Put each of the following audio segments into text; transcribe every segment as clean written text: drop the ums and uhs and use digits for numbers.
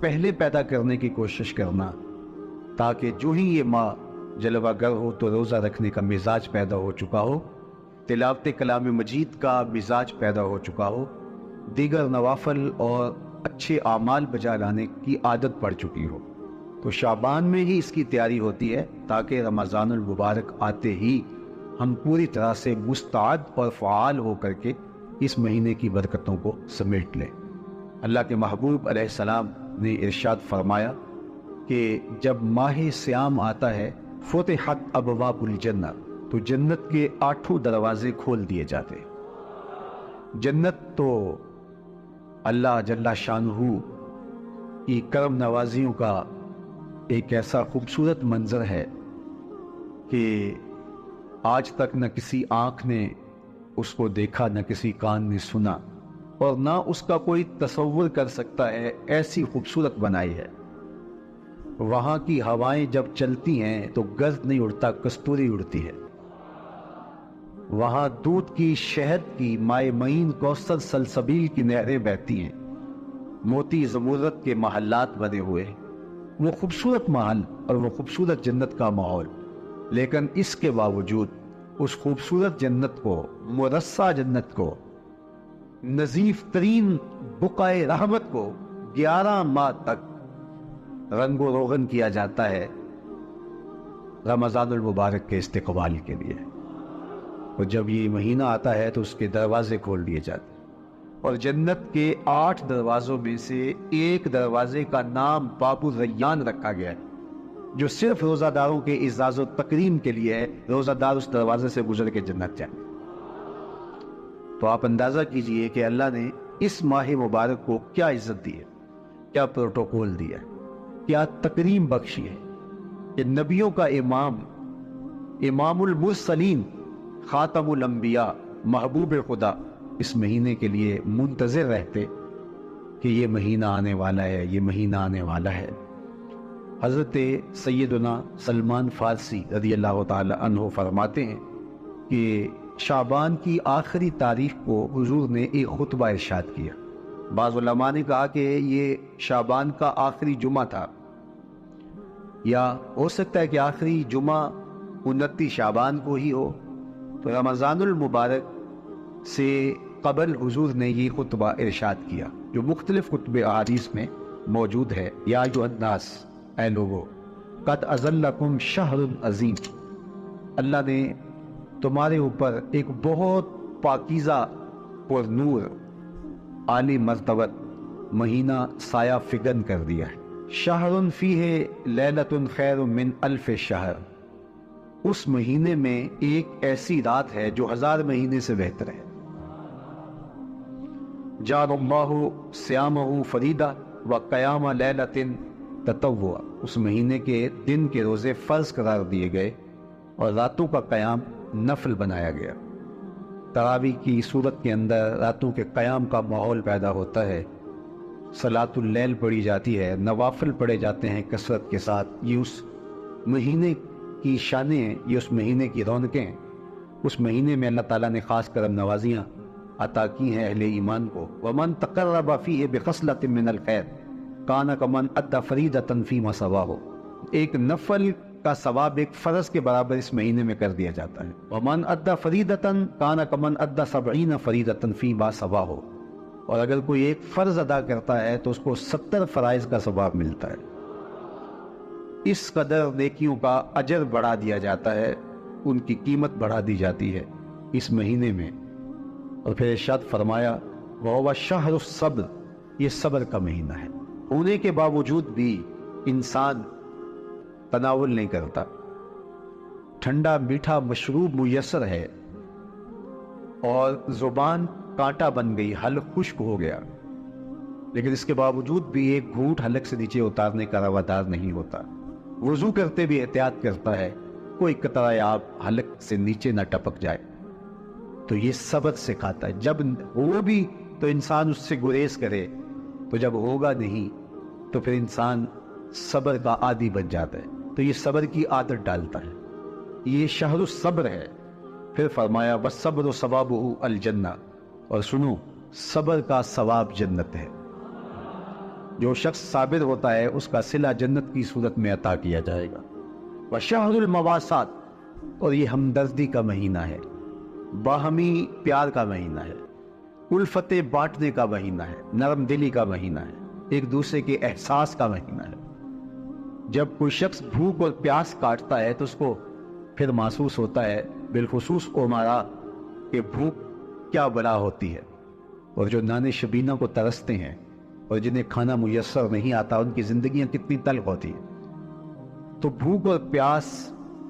پہلے پیدا کرنے کی کوشش کرنا، تاکہ جو ہی یہ ماہ جلوہ گر ہو تو روزہ رکھنے کا مزاج پیدا ہو چکا ہو، تلاوت کلام مجید کا مزاج پیدا ہو چکا ہو، دیگر نوافل اور اچھے اعمال بجا لانے کی عادت پڑ چکی ہو۔ تو شعبان میں ہی اس کی تیاری ہوتی ہے، تاکہ رمضان المبارک آتے ہی ہم پوری طرح سے مستعد اور فعال ہو کر کے اس مہینے کی برکتوں کو سمیٹ لیں۔ اللہ کے محبوب علیہ السلام نے ارشاد فرمایا کہ جب ماہ صیام آتا ہے فتحت ابواب الجنہ، تو جنت کے 8 دروازے کھول دیے جاتے۔ جنت تو اللہ جل شانہ کی کرم نوازیوں کا ایک ایسا خوبصورت منظر ہے کہ آج تک نہ کسی آنکھ نے اس کو دیکھا، نہ کسی کان نے سنا، اور نہ اس کا کوئی تصور کر سکتا ہے، ایسی خوبصورت بنائی ہے۔ وہاں کی ہوائیں جب چلتی ہیں تو گرد نہیں اڑتا، کستوری اڑتی ہے۔ وہاں دودھ کی، شہد کی، مائع معین، کوثر، سلسبیل کی نہریں بہتی ہیں، موتی زمرد کے محلات بنے ہوئے، وہ خوبصورت محل اور وہ خوبصورت جنت کا ماحول۔ لیکن اس کے باوجود اس خوبصورت جنت کو، مرصع جنت کو، نظیف ترین بقعۂ رحمت کو 11 ماہ تک رنگ و روغن کیا جاتا ہے رمضان المبارک کے استقبال کے لیے۔ اور جب یہ مہینہ آتا ہے تو اس کے دروازے کھول دیے جاتے ہیں، اور جنت کے 8 دروازوں میں سے ایک دروازے کا نام باب الریان رکھا گیا ہے، جو صرف روزہ داروں کے اعزاز و تکریم کے لیے ہے۔ روزہ دار اس دروازے سے گزر کے جنت جائیں۔ تو آپ اندازہ کیجئے کہ اللہ نے اس ماہ مبارک کو کیا عزت دی ہے، کیا پروٹوکول دیا ہے، کیا تکریم بخشی ہے کہ نبیوں کا امام، امام المرسلین، خاتم الانبیاء، محبوب خدا اس مہینے کے لیے منتظر رہتے کہ یہ مہینہ آنے والا ہے، یہ مہینہ آنے والا ہے۔ حضرت سیدنا سلمان فارسی رضی اللہ تعالی عنہ فرماتے ہیں کہ شعبان کی آخری تاریخ کو حضور نے ایک خطبہ ارشاد کیا۔ بعض علماء نے کہا کہ یہ شعبان کا آخری جمعہ تھا، یا ہو سکتا ہے کہ آخری جمعہ 29 شعبان کو ہی ہو۔ تو رمضان المبارک سے قبل حضور نے یہ خطبہ ارشاد کیا، جو مختلف کتب احادیث میں موجود ہے۔ یا ایھا الناس، اے لوگو، قد اظلکم شہر عظیم، اللہ نے تمہارے اوپر ایک بہت پاکیزہ، پر نور، عالی مرتبت مہینہ سایہ فگن کر دیا ہے۔ شہر فیہ لیلۃ خیر من الف شہر، اس مہینے میں ایک ایسی رات ہے جو 1000 مہینے سے بہتر ہے۔ جعل اللہ صیامہ فریدہ وقیام لیلۃ تطوع، اس مہینے کے دن کے روزے فرض قرار دیے گئے اور راتوں کا قیام نفل بنایا گیا۔ تراویح کی صورت کے اندر راتوں کے قیام کا ماحول پیدا ہوتا ہے، صلاۃ اللیل پڑھی جاتی ہے، نوافل پڑھے جاتے ہیں کثرت کے ساتھ۔ یہ اس مہینے کی شانیں ہیں، یہ اس مہینے کی رونقیں ہیں۔ اس مہینے میں اللہ تعالیٰ نے خاص کرم نوازیاں عطا کی ہیں اہل ایمان کو۔ وَمَن تَقَرَّبَ فِيهِ بِخَصْلَةٍ مِّنَ الْخَيْرِ كَانَ كَمَنْ أَدَّى فَرِيضَةً فِيمَا سَوَاهُ، ایک نفل کا ثواب ایک فرض کے برابر اس مہینے میں کر دیا جاتا ہے۔ وَمَنْ أَدَّى فَرِيضَةً كَانَ كَمَنْ أَدَّى 70 فَرِيضَةً فِيمَا سَوَاهُ، اور اگر کوئی ایک فرض ادا کرتا ہے تو اس کو 70 فرائض کا ثواب ملتا ہے۔ اس قدر نیکیوں کا اجر بڑھا دیا جاتا ہے، ان کی قیمت بڑھا دی جاتی ہے اس مہینے میں۔ اور پھر ارشاد فرمایا وَهُوَ شَهْرُ الصَّبْرِ، یہ صبر کا مہینہ ہے۔ ہونے کے باوجود بھی انسان تناول نہیں کرتا، ٹھنڈا میٹھا مشروب میسر ہے اور زبان کانٹا بن گئی، حلق خشک ہو گیا، لیکن اس کے باوجود بھی ایک گھونٹ حلق سے نیچے اتارنے کا روادار نہیں ہوتا۔ وضو کرتے بھی احتیاط کرتا ہے، کوئی قطرہ آب حلق سے نیچے نہ ٹپک جائے۔ تو یہ صبر سکھاتا ہے، جب ہو بھی تو انسان اس سے گریز کرے، تو جب ہوگا نہیں تو پھر انسان صبر کا عادی بن جاتا ہے، تو یہ صبر کی عادت ڈالتا ہے۔ یہ شہر الصبر ہے۔ پھر فرمایا وَالصَّبْرُ صَوَابُهُ الْجَنَّةُ، اور سنو، صبر کا ثواب جنت ہے۔ جو شخص صابر ہوتا ہے اس کا صلہ جنت کی صورت میں عطا کیا جائے گا۔ وشہر المواسات، اور یہ ہمدردی کا مہینہ ہے، باہمی پیار کا مہینہ ہے، الفت بانٹنے کا مہینہ ہے، نرم دلی کا مہینہ ہے، ایک دوسرے کے احساس کا مہینہ ہے۔ جب کوئی شخص بھوک اور پیاس کاٹتا ہے تو اس کو پھر محسوس ہوتا ہے، بالخصوص امراء، کہ بھوک کیا بلا ہوتی ہے، اور جو نان شبینہ کو ترستے ہیں اور جنہیں کھانا میسر نہیں آتا ان کی زندگیاں کتنی تلخ ہوتی ہیں۔ تو بھوک اور پیاس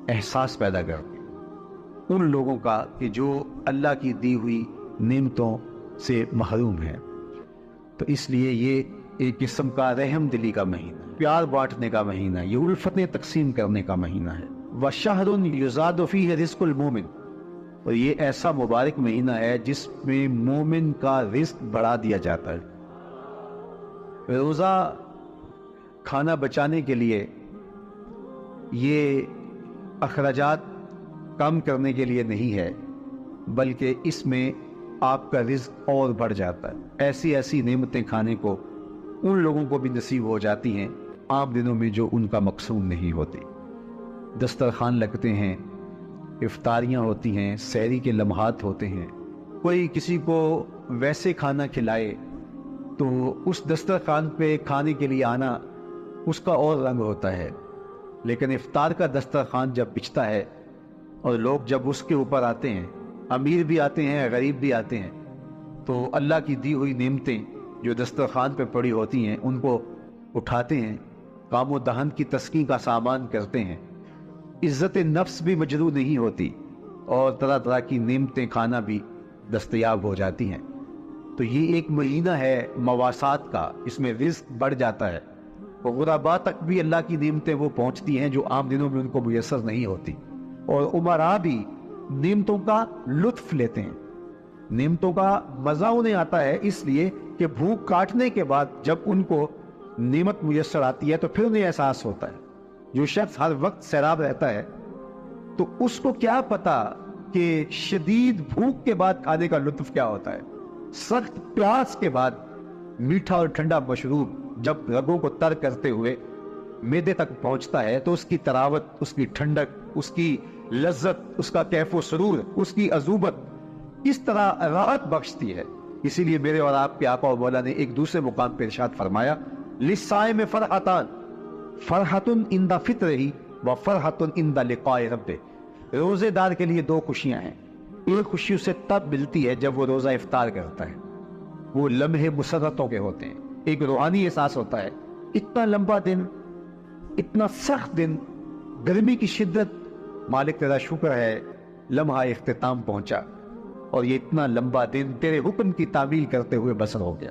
احساس پیدا کرتی ہے ان لوگوں کا کہ جو اللہ کی دی ہوئی نعمتوں سے محروم ہیں۔ تو اس لیے یہ ایک قسم کا رحم دلی کا مہینہ ہے، پیار بانٹنے کا مہینہ ہے، یہ الفتیں تقسیم کرنے کا مہینہ ہے۔ وَشَهْرٌ يُزَادُ فِيهِ رِزْقُ الْمُؤْمِنِ، اور یہ ایسا مبارک مہینہ ہے جس میں مومن کا رزق بڑھا دیا جاتا ہے۔ روزہ کھانا بچانے کے لیے، یہ اخراجات کم کرنے کے لیے نہیں ہے، بلکہ اس میں آپ کا رزق اور بڑھ جاتا ہے۔ ایسی ایسی نعمتیں کھانے کو ان لوگوں کو بھی نصیب ہو جاتی ہیں عام دنوں میں جو ان کا مقصود نہیں ہوتی۔ دسترخوان لگتے ہیں، افطاریاں ہوتی ہیں، سحری کے لمحات ہوتے ہیں، کوئی کسی کو ویسے کھانا کھلائے تو اس دسترخوان پہ کھانے کے لیے آنا اس کا اور رنگ ہوتا ہے۔ لیکن افطار کا دسترخوان جب بچھتا ہے اور لوگ جب اس کے اوپر آتے ہیں، امیر بھی آتے ہیں، غریب بھی آتے ہیں، تو اللہ کی دی ہوئی نعمتیں جو دسترخوان پہ پڑی ہوتی ہیں ان کو اٹھاتے ہیں، کام و دہن کی تسکین کا سامان کرتے ہیں، عزت نفس بھی مجروح نہیں ہوتی اور طرح طرح کی نعمتیں کھانا بھی دستیاب ہو جاتی ہیں۔ تو یہ ایک مہینہ ہے مواسات کا، اس میں رزق بڑھ جاتا ہے، اور غرباء تک بھی اللہ کی نعمتیں وہ پہنچتی ہیں جو عام دنوں میں ان کو میسر نہیں ہوتی، اور امراء بھی نعمتوں کا لطف لیتے ہیں، نعمتوں کا مزہ انہیں آتا ہے، اس لیے کہ بھوک کاٹنے کے بعد جب ان کو نعمت میسر آتی ہے تو پھر انہیں احساس ہوتا ہے۔ جو شخص ہر وقت سیراب رہتا ہے تو اس کو کیا پتا کہ شدید بھوک کے بعد کھانے کا لطف کیا ہوتا ہے۔ سخت پیاس کے بعد میٹھا اور ٹھنڈا مشروب جب رگوں کو تر کرتے ہوئے معدے تک پہنچتا ہے تو اس کی تراوت، اس کی ٹھنڈک، اس کی لذت، اس کا کیف و سرور، اس کی عذوبت اس طرح راحت بخشتی ہے۔ اسی لیے میرے اور آپ کے آقا و مولا نے ایک دوسرے مقام پہ ارشاد فرمایا، لِلصَّائِمِ فَرْحَتَانِ فرحتن عند فطرہ و فرحتن عند لقاء ربہ، روزے دار کے لیے دو خوشیاں ہیں۔ ایک خوشی اسے تب ملتی ہے جب وہ روزہ افطار کرتا ہے، وہ لمحے مسرتوں کے ہوتے ہیں، ایک روحانی احساس ہوتا ہے، اتنا لمبا دن، اتنا سخت دن، گرمی کی شدت، مالک تیرا شکر ہے لمحہ اختتام پہنچا، اور یہ اتنا لمبا دن تیرے حکم کی تعمیل کرتے ہوئے بسر ہو گیا۔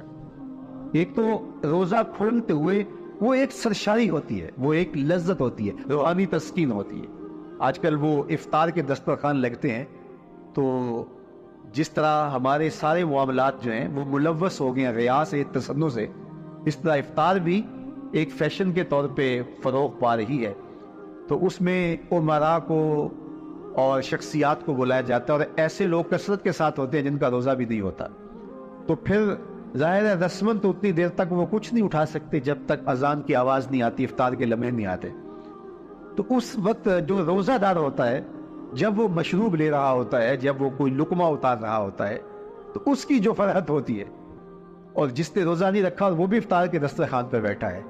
ایک تو روزہ کھولتے ہوئے وہ ایک سرشاری ہوتی ہے، وہ ایک لذت ہوتی ہے، روحانی تسکین ہوتی ہے۔ آج کل وہ افطار کے دسترخوان لگتے ہیں تو جس طرح ہمارے سارے معاملات جو ہیں وہ ملوث ہو گئے ہیں ریا سے، تصنع سے، اس طرح افطار بھی ایک فیشن کے طور پہ فروغ پا رہی ہے۔ تو اس میں امراء کو اور شخصیات کو بلایا جاتا ہے، اور ایسے لوگ کثرت کے ساتھ ہوتے ہیں جن کا روزہ بھی نہیں ہوتا۔ تو پھر ظاہر ہے رسمن تو اتنی دیر تک وہ کچھ نہیں اٹھا سکتے جب تک اذان کی آواز نہیں آتی، افطار کے لمحے نہیں آتے۔ تو اس وقت جو روزہ دار ہوتا ہے جب وہ مشروب لے رہا ہوتا ہے، جب وہ کوئی لقمہ اتار رہا ہوتا ہے، تو اس کی جو فرحت ہوتی ہے، اور جس نے روزہ نہیں رکھا وہ بھی افطار کے دسترخوان پہ بیٹھا ہے،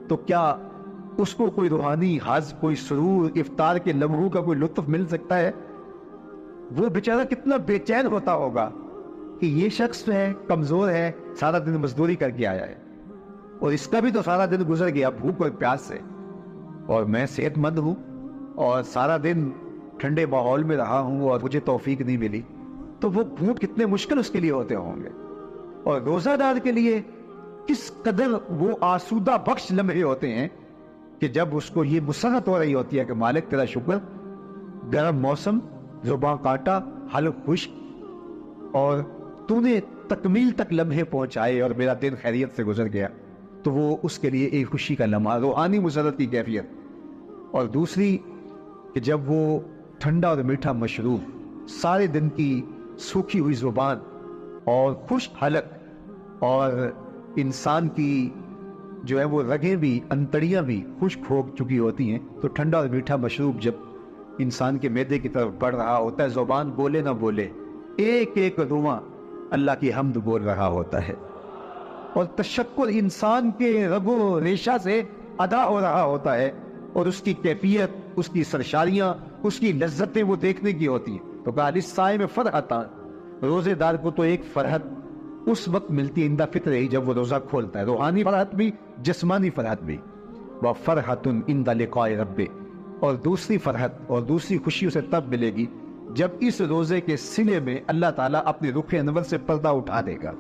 تو کیا اس کو کوئی روحانی حظ، کوئی سرور، افطار کے لمحوں کا کوئی لطف مل سکتا ہے؟ وہ بیچارہ کتنا بے چین ہوتا ہوگا کہ یہ شخص جو ہے کمزور ہے، سارا دن مزدوری کر کے آیا ہے، اور اس کا بھی تو سارا دن گزر گیا بھوک اور پیاس سے، اور میں صحت مند ہوں اور سارا دن ٹھنڈے ماحول میں رہا ہوں اور مجھے توفیق نہیں ملی، تو وہ بھوک کتنے مشکل اس کے لیے ہوتے ہوں گے۔ اور روزہ دار کے لیے کس قدر وہ آسودہ بخش لمحے ہوتے ہیں کہ جب اس کو یہ مسرت ہو رہی ہوتی ہے کہ مالک تیرا شکر، گرم موسم، زباں کاٹا، حلق خشک، اور تو نے تکمیل تک لمحے پہنچائے اور میرا دن خیریت سے گزر گیا، تو وہ اس کے لیے ایک خوشی کا لمحہ، روحانی مسرت کی کیفیت۔ اور دوسری کہ جب وہ ٹھنڈا اور میٹھا مشروب، سارے دن کی سوکھی ہوئی زبان اور خشک حلق، اور انسان کی جو ہے وہ رگیں بھی انتڑیاں بھی خشک ہو چکی ہوتی ہیں، تو ٹھنڈا اور میٹھا مشروب جب انسان کے معدے کی طرف بڑھ رہا ہوتا ہے، زبان بولے نہ بولے ایک ایک رواں اللہ کی حمد بول رہا ہوتا ہے، اور تشکر انسان کے رگ و ریشہ سے ادا ہو رہا ہوتا ہے، اور اس کی کیفیت، اس کی سرشاریاں، اس کی لذتیں وہ دیکھنے کی ہوتی ہیں۔ تو کہا للصائم میں فرحتان، روزے دار کو تو ایک فرحت اس وقت ملتی ہے اندہ فطر ہی جب وہ روزہ کھولتا ہے، روحانی فرحت بھی، جسمانی فرحت بھی۔ وَفَرْحَةٌ عِنْدَ لِقَاءِ رَبِّهِ، اور دوسری فرحت اور دوسری خوشی اسے تب ملے گی جب اس روزے کے سلے میں اللہ تعالیٰ اپنے رخ انور سے پردہ اٹھا دے گا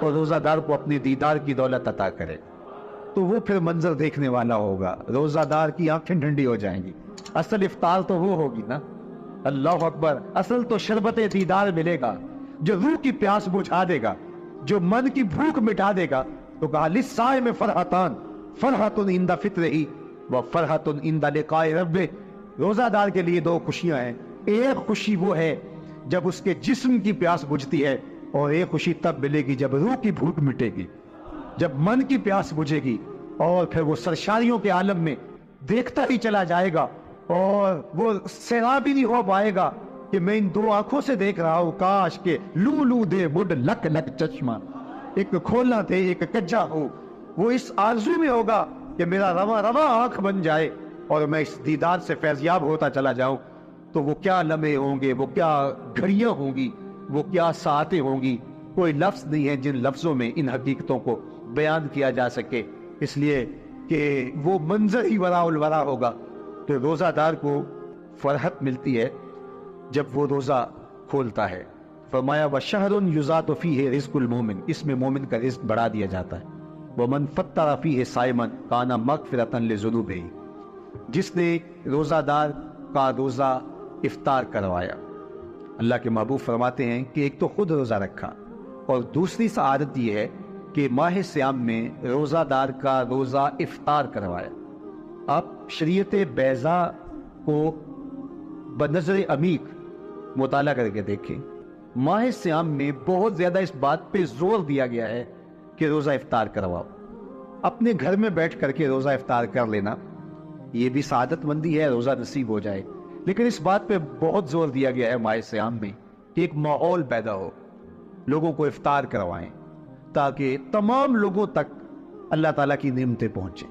اور روزہ دار کو اپنی دیدار کی دولت عطا کرے، تو وہ پھر منظر دیکھنے والا ہوگا، روزہ دار کی آنکھیں ٹھنڈی ہو جائیں گی۔ اصل افطار تو وہ ہوگی نا، اللہ اکبر، اصل تو شربت دیدار ملے گا جو روح کی پیاس بجھا دے گا، جو من کی بھوک مٹا دے گا۔ تو کہا للصائم فرحتان، فرحۃ عند فطرہ وفرحۃ عند لقاء ربہ، روزہ دار کے لیے دو خوشیاں ہیں، ایک خوشی وہ ہے جب اس کے جسم کی پیاس بجھتی ہے، اور ایک خوشی تب ملے گی جب روح کی بھوک مٹے گی، جب من کی پیاس بجھے گی، اور پھر وہ سرشاریوں کے عالم میں دیکھتا ہی چلا جائے گا، اور وہ سیراب ہی نہیں ہو پائے گا کہ میں ان دو آنکھوں سے دیکھ رہا ہوں، کاش کہ لو لو دے بڈ لک لک چشمہ، ایک کھولنا دے ایک کجا ہو۔ وہ اس آرزو میں ہوگا کہ میرا رواں رواں آنکھ بن جائے اور میں اس دیدار سے فیضیاب ہوتا چلا جاؤں۔ تو وہ کیا لمحے ہوں گے، وہ کیا گھڑیاں ہوں گی، وہ کیا ساعتیں ہوں گی، کوئی لفظ نہیں ہے جن لفظوں میں ان حقیقتوں کو بیان کیا جا سکے، اس لیے کہ وہ منظر ہی وراء الورا ہوگا۔ تو روزہ دار کو فرحت ملتی ہے جب وہ روزہ کھولتا ہے۔ فرمایا وَشَهْرٌ يُزَادُ فِيهِ رِزْقُ الْمُؤْمِنِ، اس میں مومن کا رزق بڑھا دیا جاتا ہے۔ وَمَنْ فَطَّرَ فِيهِ صَائِمًا كَانَ مَغْفِرَةً لِذُنُوبِهِ، جس نے روزہ دار کا روزہ افطار کروایا۔ اللہ کے محبوب فرماتے ہیں کہ ایک تو خود روزہ رکھا، اور دوسری سعادت یہ ہے کہ ماہ سیام میں روزہ دار کا روزہ افطار کروایا۔ آپ شریعت بیضاء کو بنظر عمیق مطالعہ کر کے دیکھیں، ماہ سیام میں بہت زیادہ اس بات پہ زور دیا گیا ہے کہ روزہ افطار کرواؤ۔ اپنے گھر میں بیٹھ کر کے روزہ افطار کر لینا یہ بھی سعادت مندی ہے، روزہ نصیب ہو جائے، لیکن اس بات پہ بہت زور دیا گیا ہے ماہ سیام میں کہ ایک ماحول پیدا ہو، لوگوں کو افطار کروائیں تاکہ تمام لوگوں تک اللہ تعالیٰ کی نعمتیں پہنچیں،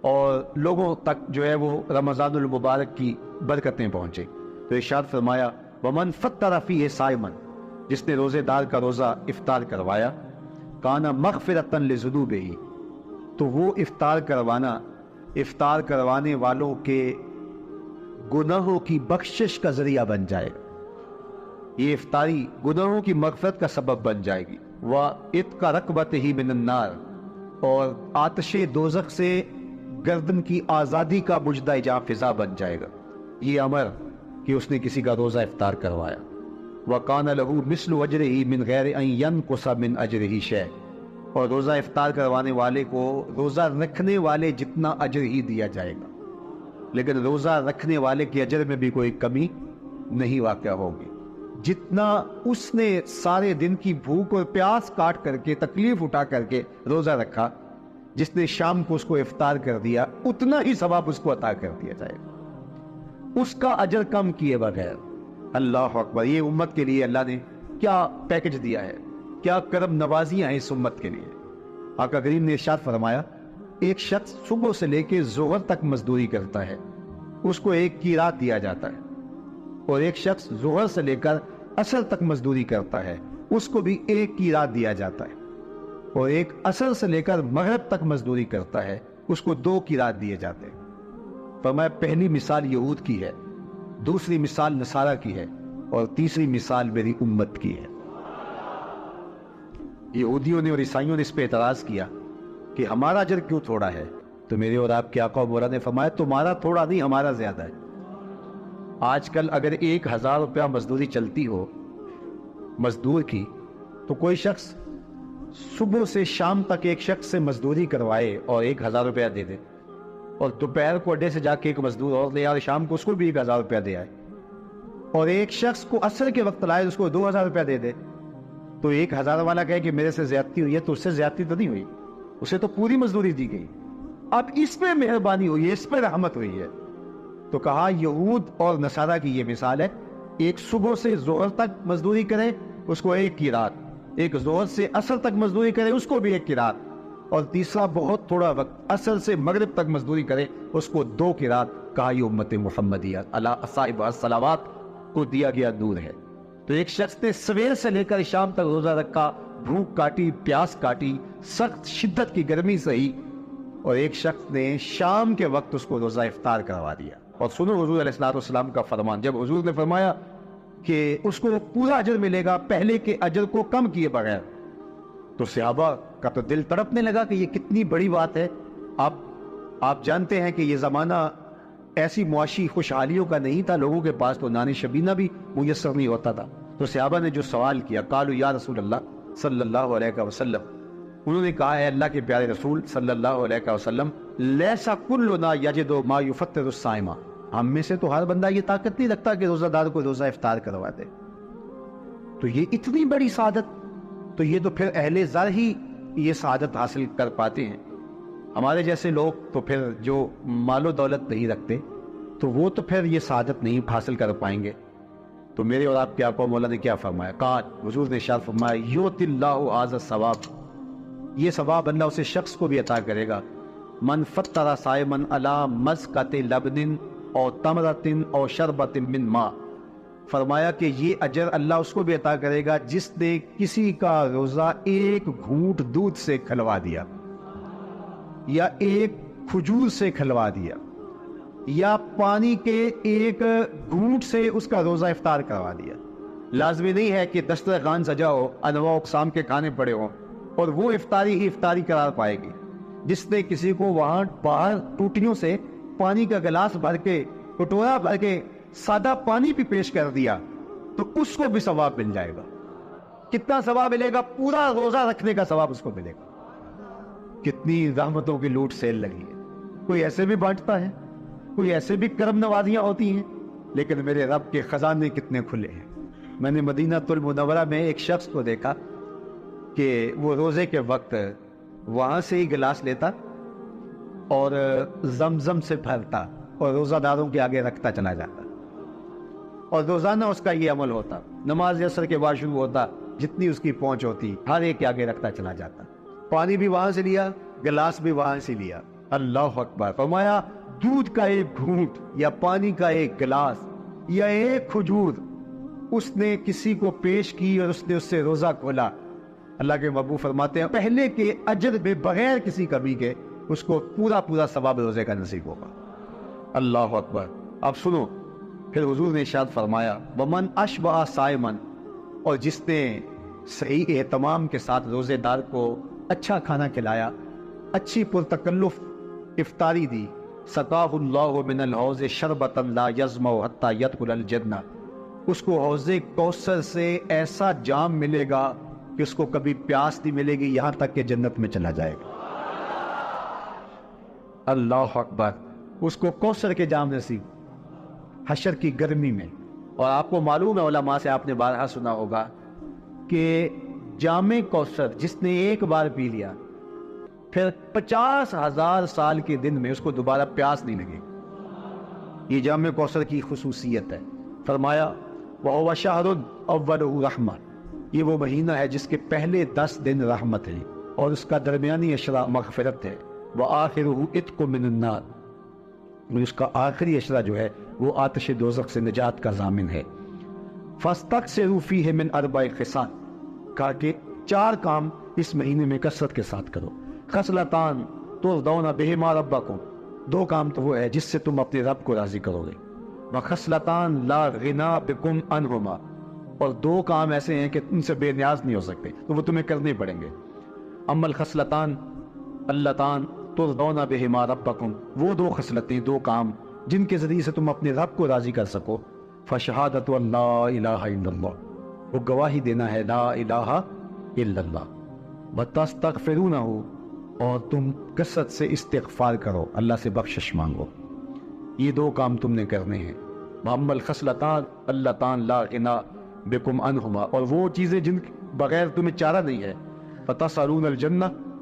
اور لوگوں تک جو ہے وہ رمضان المبارک کی برکتیں پہنچیں۔ تو ارشاد فرمایا وَمَنْ فَطَّرَ فِيهِ صَائِمًا، جس نے روزے دار کا روزہ افطار کروایا، کَانَ مَغْفِرَةً لِذُنُوبِهِ، تو وہ افطار کروانا افطار کروانے والوں کے گناہوں کی بخشش کا ذریعہ بن جائے گا، یہ افطاری گناہوں کی مغفرت کا سبب بن جائے گی۔ وَإِتْقَ رَقْبَتِهِ مِنَ النَّارِ، اور آتش دوزخ سے گردن کی آزادی کا مجدہ جاں فضا بن جائے گا، یہ امر کہ اس نے کسی کا روزہ افطار کروایا۔ وَقَانَ لَهُ مِثْلُ أَجْرِهِ مِنْ غَيْرِ أَنْ يَنْقُصَ مِنْ أَجْرِهِ شَيْءٌ، اور روزہ افطار کروانے والے کو روزہ رکھنے والے جتنا اجر ہی دیا جائے گا، لیکن روزہ رکھنے والے کے اجر میں بھی کوئی کمی نہیں واقع ہوگی۔ جتنا اس نے سارے دن کی بھوک اور پیاس کاٹ کر کے تکلیف اٹھا کر کے روزہ رکھا، جس نے شام کو اس کو افطار کر دیا، اتنا ہی ثواب اس کو عطا کر دیا جائے گا، اس کا اجر کم کیے بغیر۔ اللہ اکبر، یہ امت کے لیے اللہ نے کیا پیکج دیا ہے، کیا کرم نوازیاں ہیں اس امت کے لیے۔ آقا کریم نے ارشاد فرمایا ایک شخص صبح سے لے کے ظہر تک مزدوری کرتا ہے، اس کو ایک قیراط دیا جاتا ہے، اور ایک شخص ظہر سے لے کر عصر تک مزدوری کرتا ہے، اس کو بھی ایک قیراط دیا جاتا ہے، اور ایک عصر سے لے کر مغرب تک مزدوری کرتا ہے، اس کو 2 قیراط دیے جاتے ہیں۔ فرمایا پہلی مثال یہود کی ہے، دوسری مثال نصارہ کی ہے، اور تیسری مثال میری امت کی ہے۔ یہودیوں نے اور عیسائیوں نے اس پہ اعتراض کیا کہ ہمارا اجر کیوں تھوڑا ہے، تو میرے اور آپ کے آقا و مولا نے فرمایا تمہارا تھوڑا نہیں، ہمارا زیادہ ہے۔ آج کل اگر 1000 روپیہ مزدوری چلتی ہو مزدور کی، تو کوئی شخص صبح سے شام تک ایک شخص سے مزدوری کروائے اور 1000 روپیہ دے دے، اور دوپہر کو اڈے سے جا کے ایک مزدور اور لے آئے، شام کو اس کو بھی 1000 روپیہ دے آئے، اور ایک شخص کو عصر کے وقت لائے اس کو 2000 روپیہ دے دے، تو 1000 والا کہے کہ میرے سے زیادتی ہوئی ہے، تو اس سے زیادتی تو نہیں ہوئی، اسے تو پوری مزدوری دی گئی، اب اس پہ مہربانی ہوئی ہے، اس پہ رحمت ہوئی ہے۔ تو کہا یہود اور نصارہ کی یہ مثال ہے، ایک صبح سے ظہر تک مزدوری کرے اس کو 1 کی رات، ایک ظہر سے عصر تک مزدوری کرے اس کو بھی 1 کی رات، اور تیسرا بہت تھوڑا وقت عصر سے مغرب تک مزدوری کرے اس کو 2 کی رات۔ کہا یہ امت محمدیہ اللہ صاحب الصلوات کو دیا گیا نور ہے۔ تو ایک شخص نے سویر سے لے کر شام تک روزہ رکھا، بھوک کاٹی، پیاس کاٹی، سخت شدت کی گرمی سہی، اور ایک شخص نے شام کے وقت اس کو روزہ افطار کروا دیا۔ اور سنو حضور علیہ السلام کا فرمان، جب حضور نے فرمایا کہ اس کو پورا اجر ملے گا پہلے کے اجر کو کم کیے بغیر، تو صحابہ کا تو دل تڑپنے لگا کہ یہ کتنی بڑی بات ہے۔ آپ جانتے ہیں کہ یہ زمانہ ایسی معاشی خوشحالیوں کا نہیں تھا، لوگوں کے پاس تو نان شبینہ بھی میسر نہیں ہوتا تھا۔ تو صحابہ نے جو سوال کیا، قالوا یا رسول اللہ صلی اللہ علیہ وسلم، انہوں نے کہا ہے اللہ کے پیارے رسول صلی اللہ علیہ وسلم، لیسا کلنا یجد ما یفطر الصائم، ہم میں سے تو ہر بندہ یہ طاقت نہیں رکھتا کہ روزہ دار کو روزہ افطار کروا دے۔ تو یہ اتنی بڑی سعادت، تو یہ تو پھر اہل زر ہی یہ سعادت حاصل کر پاتے ہیں۔ ہمارے جیسے لوگ تو پھر جو مال و دولت نہیں رکھتے تو وہ تو پھر یہ سعادت نہیں حاصل کر پائیں گے۔ تو میرے اور آپ کے آقا مولا نے کیا فرمایا؟ قال، حضور نے ارشاد فرمایا، یؤتی اللہ ھذا الثواب، یہ ثواب اللہ اسے شخص کو بھی عطا کرے گا، من فطر صائما علی مسقۃ لبن او تمرۃ او شربۃ من ماء، فرمایا کہ یہ اجر اللہ اس کو بھی عطا کرے گا جس نے کسی کا روزہ 1 گھونٹ دودھ سے کھلوا دیا، یا 1 کھجور سے کھلوا دیا، یا پانی کے 1 گھونٹ سے اس کا روزہ افطار کروا دیا۔ لازمی نہیں ہے کہ دسترخوان سجا ہو، انواع اقسام کے کھانے پڑے ہوں اور وہ افطاری ہی افطاری قرار پائے گی۔ جس نے کسی کو وہاں باہر ٹوٹیوں سے پانی کا گلاس بھر کے، کٹورا بھر کے سادہ پانی بھی پیش کر دیا تو اس کو بھی ثواب مل جائے گا۔ کتنا ثواب ملے گا؟ پورا روزہ رکھنے کا ثواب اس کو ملے گا۔ کتنی رحمتوں کی لوٹ سیل لگی ہے، کوئی ایسے بھی بانٹتا ہے، کوئی ایسے بھی کرم نوازیاں ہوتی ہیں، لیکن میرے رب کے خزانے کتنے کھلے ہیں۔ میں نے مدینہ المنورہ میں ایک شخص کو دیکھا کہ وہ روزے کے وقت وہاں سے ہی گلاس لیتا اور زمزم سے بھرتا اور روزہ داروں کے آگے رکھتا چلا جاتا، اور روزانہ اس کا یہ عمل ہوتا، نماز عصر کے بعد شروع ہوتا، جتنی اس کی پہنچ ہوتی ہر ایک کے آگے رکھتا چلا جاتا، پانی بھی وہاں سے لیا، گلاس بھی وہاں سے لیا۔ اللہ اکبر! فرمایا دودھ کا 1 گھونٹ یا پانی کا 1 گلاس یا 1 کھجور اس نے کسی کو پیش کی اور اس نے اس سے روزہ کھولا، اللہ کے محبوب فرماتے ہیں پہلے کے اجر میں بغیر کسی کمی کے اس کو پورا ثواب روزے کا نصیب ہوگا۔ اللہ اکبر! اب سنو، پھر حضور نے ارشاد فرمایا ومن اشبع صائما، اور جس نے صحیح اہتمام کے ساتھ روزے دار کو اچھا کھانا کھلایا، اچھی پرتکلف افطاری دی، سقاہ اللہ من الحوض شربۃ لا یظمأ حتی یدخل الجنہ، اس کو حوض کوثر سے ایسا جام ملے گا کہ اس کو کبھی پیاس نہیں ملے گی یہاں تک کہ جنت میں چلا جائے گا۔ اللہ اکبر! اس کو کوثر کے جام نصیب حشر کی گرمی میں۔ اور آپ کو معلوم ہے، علماء سے آپ نے بارہا سنا ہوگا کہ جام کوثر جس نے 1 بار پی لیا پھر 50,000 سال کے دن میں اس کو دوبارہ پیاس نہیں لگے۔ یہ جام کوثر کی خصوصیت ہے۔ فرمایا وَهُوَ شَهْرٌ أَوَّلُهُ رَحْمَةٌ، یہ وہ مہینہ ہے جس کے پہلے 10 دن رحمت ہے اور اس کا درمیانی اشرا مغفرت ہے، وَآخِرُهُ عِتْقٌ مِّنَ النَّارِ، اس کا آخری اشرا جو ہے وہ آتش دوزخ سے نجات کا ضامن ہے۔ فَاسْتَكْثِرُوا فِيهِ مِنْ أَرْبَعِ خِصَالٍ، کہا کہ 4 کام اس مہینے میں کثرت کے ساتھ کرو۔ خصلتان ترضون بہما ربکم، 2 کام تو وہ ہے جس سے تم اپنے رب کو راضی کرو گے۔ وخصلتان لا غنا بکم عنہما، اور 2 کام ایسے ہیں کہ ان سے بے نیاز نہیں ہو سکتے تو وہ تمہیں کرنے پڑیں گے۔ اما الخصلتان اللتان ترضون بہما ربکم، وہ 2 خصلتیں، 2 کام جن کے ذریعے سے تم اپنے رب کو راضی کر سکو۔ فشہادت لا الہ الا اللہ، وہ گواہی دینا ہے لا الہ الا اللہ، وتستغفرونہ، اور تم کثرت سے استغفار کرو، اللہ سے بخشش مانگو۔ یہ 2 کام تم نے کرنے ہیں۔ واما الخصلتان اللتان لا غنا بکم عنہما، اور وہ چیزیں جن بغیر تمہیں چارہ نہیں ہے۔ فتسألون الجنہ،